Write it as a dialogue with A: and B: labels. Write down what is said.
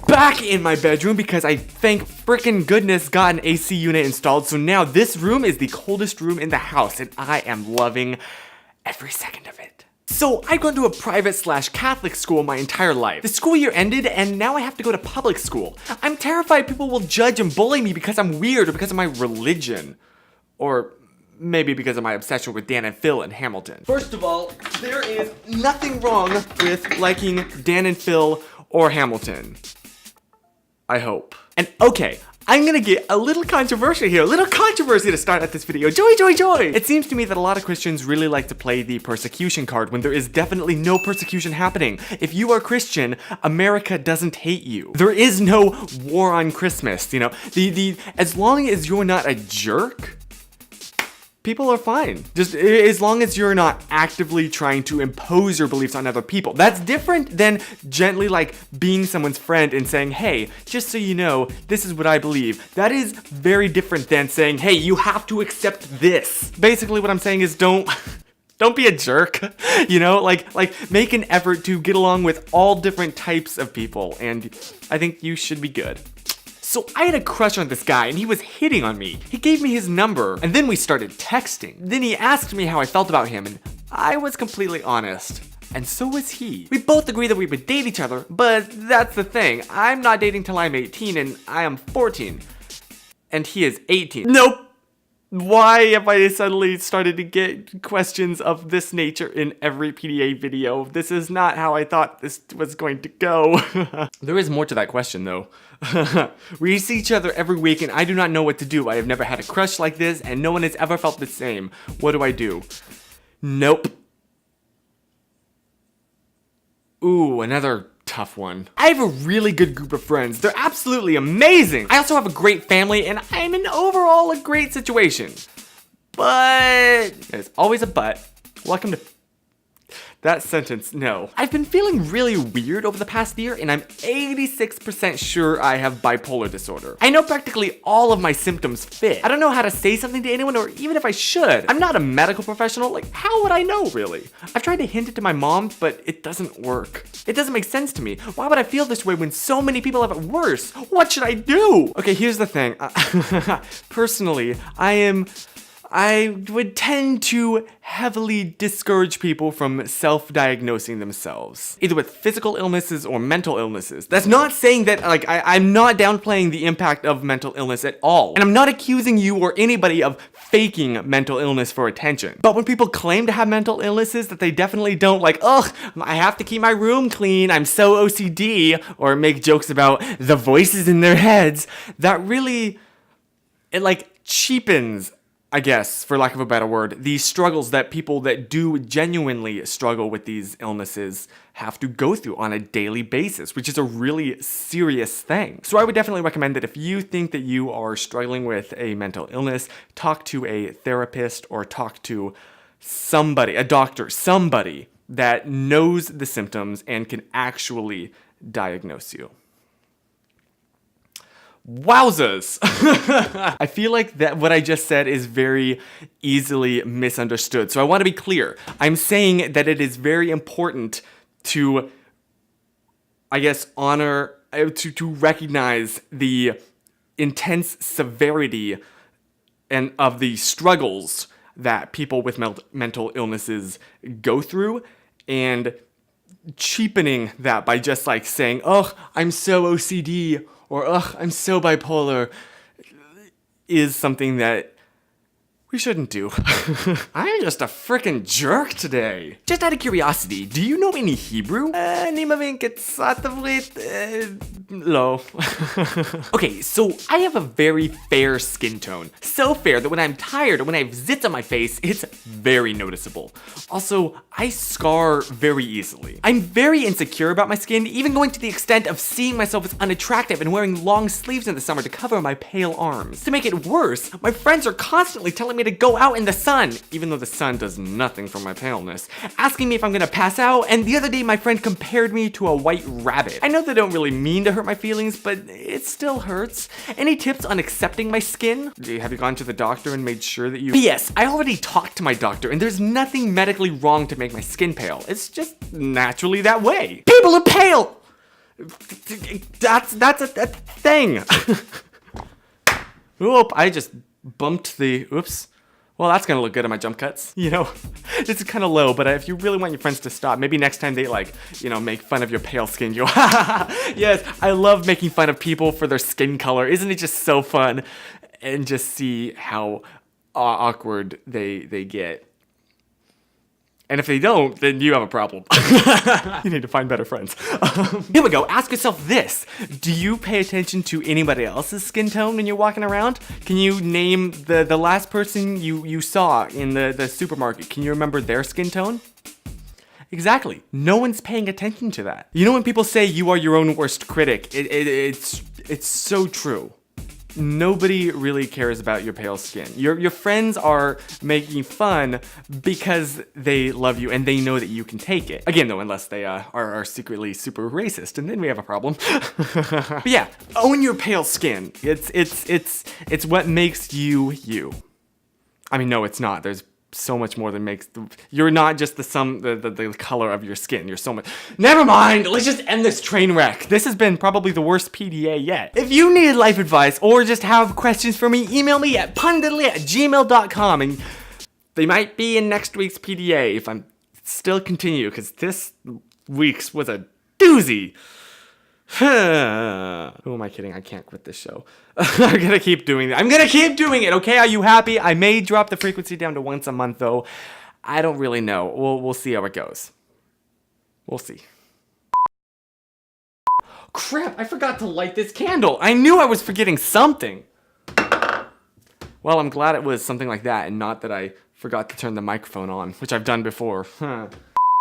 A: back in my bedroom because I, thank frickin' goodness, got an AC unit installed. So now this room is the coldest room in the house and I am loving every second of it. So I've gone to a private/Catholic school my entire life. The school year ended and now I have to go to public school. I'm terrified people will judge and bully me because I'm weird or because of my religion. Or maybe because of my obsession with Dan and Phil and Hamilton. First of all, there is nothing wrong with liking Dan and Phil or Hamilton. I hope. And okay, I'm gonna get a little controversial here, a little controversy to start at this video. Joy, joy, joy! It seems to me that a lot of Christians really like to play the persecution card when there is definitely no persecution happening. If you are Christian, America doesn't hate you. There is no war on Christmas, you know? As long as you're not a jerk, people are fine. Just as long as you're not actively trying to impose your beliefs on other people. That's different than gently like being someone's friend and saying, hey, just so you know, this is what I believe. That is very different than saying, hey, you have to accept this. Basically what I'm saying is don't be a jerk, you know, like make an effort to get along with all different types of people. And I think you should be good. So I had a crush on this guy and he was hitting on me. He gave me his number and then we started texting. Then he asked me how I felt about him and I was completely honest. And so was he. We both agreed that we would date each other, but that's the thing. I'm not dating till I'm 18 and I am 14. And he is 18. Nope. Why have I suddenly started to get questions of this nature in every PDA video? This is not how I thought this was going to go. There is more to that question though. We see each other every week and I do not know what to do. I have never had a crush like this and no one has ever felt the same. What do I do? Nope. Ooh, another tough one. I have a really good group of friends. They're absolutely amazing. I also have a great family and I'm in overall a great situation. But there's always a but. Welcome to that sentence, no. I've been feeling really weird over the past year and I'm 86% sure I have bipolar disorder. I know practically all of my symptoms fit. I don't know how to say something to anyone or even if I should. I'm not a medical professional, like how would I know really? I've tried to hint it to my mom, but it doesn't work. It doesn't make sense to me. Why would I feel this way when so many people have it worse? What should I do? Okay, here's the thing. Personally, I would tend to heavily discourage people from self-diagnosing themselves, either with physical illnesses or mental illnesses. That's not saying that, like, I'm not downplaying the impact of mental illness at all. And I'm not accusing you or anybody of faking mental illness for attention. But when people claim to have mental illnesses that they definitely don't, like, ugh, I have to keep my room clean, I'm so OCD, or make jokes about the voices in their heads, that really, it like cheapens, I guess, for lack of a better word, the struggles that people that do genuinely struggle with these illnesses have to go through on a daily basis, which is a really serious thing. So I would definitely recommend that if you think that you are struggling with a mental illness, talk to a therapist or talk to somebody, a doctor, somebody that knows the symptoms and can actually diagnose you. Wowzers! I feel like that what I just said is very easily misunderstood. So I want to be clear. I'm saying that it is very important to, I guess, honor, to recognize the intense severity and of the struggles that people with mental illnesses go through, and cheapening that by just like saying, oh, I'm so OCD, or ugh, I'm so bipolar, is something that we shouldn't do. I'm just a frickin' jerk today. Just out of curiosity, do you know any Hebrew? Lo. Okay, so I have a very fair skin tone. So fair that when I'm tired or when I have zits on my face, it's very noticeable. Also, I scar very easily. I'm very insecure about my skin, even going to the extent of seeing myself as unattractive and wearing long sleeves in the summer to cover my pale arms. To make it worse, my friends are constantly telling me to go out in the sun, even though the sun does nothing for my paleness, asking me if I'm gonna pass out, and the other day my friend compared me to a white rabbit. I know they don't really mean to hurt my feelings, but it still hurts. Any tips on accepting my skin? Have you gone to the doctor and made sure that you— P.S. I already talked to my doctor, and there's nothing medically wrong to make my skin pale. It's just naturally that way. People are pale! That's a thing. Oop, I just bumped the, oops. Well, that's gonna look good on my jump cuts. You know, this is kind of low, but if you really want your friends to stop, maybe next time they like, you know, make fun of your pale skin, you go, yes, I love making fun of people for their skin color. Isn't it just so fun? And just see how awkward they get. And if they don't, then you have a problem. You need to find better friends. Here we go. Ask yourself this. Do you pay attention to anybody else's skin tone when you're walking around? Can you name the last person you saw in the supermarket? Can you remember their skin tone? Exactly. No one's paying attention to that. You know when people say you are your own worst critic, it's so true. Nobody really cares about your pale skin. Your friends are making fun because they love you and they know that you can take it. Again though, unless they are secretly super racist, and then we have a problem. But yeah, own your pale skin. It's what makes you you. I mean, no, it's not. There's so much more than makes you're not just the color of your skin. You're so much. Never mind. Let's just end this train wreck. This has been probably the worst PDA yet. If you need life advice or just have questions for me, email me at PunDiddley@gmail.com, and they might be in next week's PDA if I'm still continue, because this week's was a doozy. Who am I kidding? I can't quit this show. I'm gonna keep doing it. I'm gonna keep doing it, okay? Are you happy? I may drop the frequency down to once a month, though. I don't really know. We'll see how it goes. We'll see. Crap, I forgot to light this candle. I knew I was forgetting something. Well, I'm glad it was something like that and not that I forgot to turn the microphone on, which I've done before.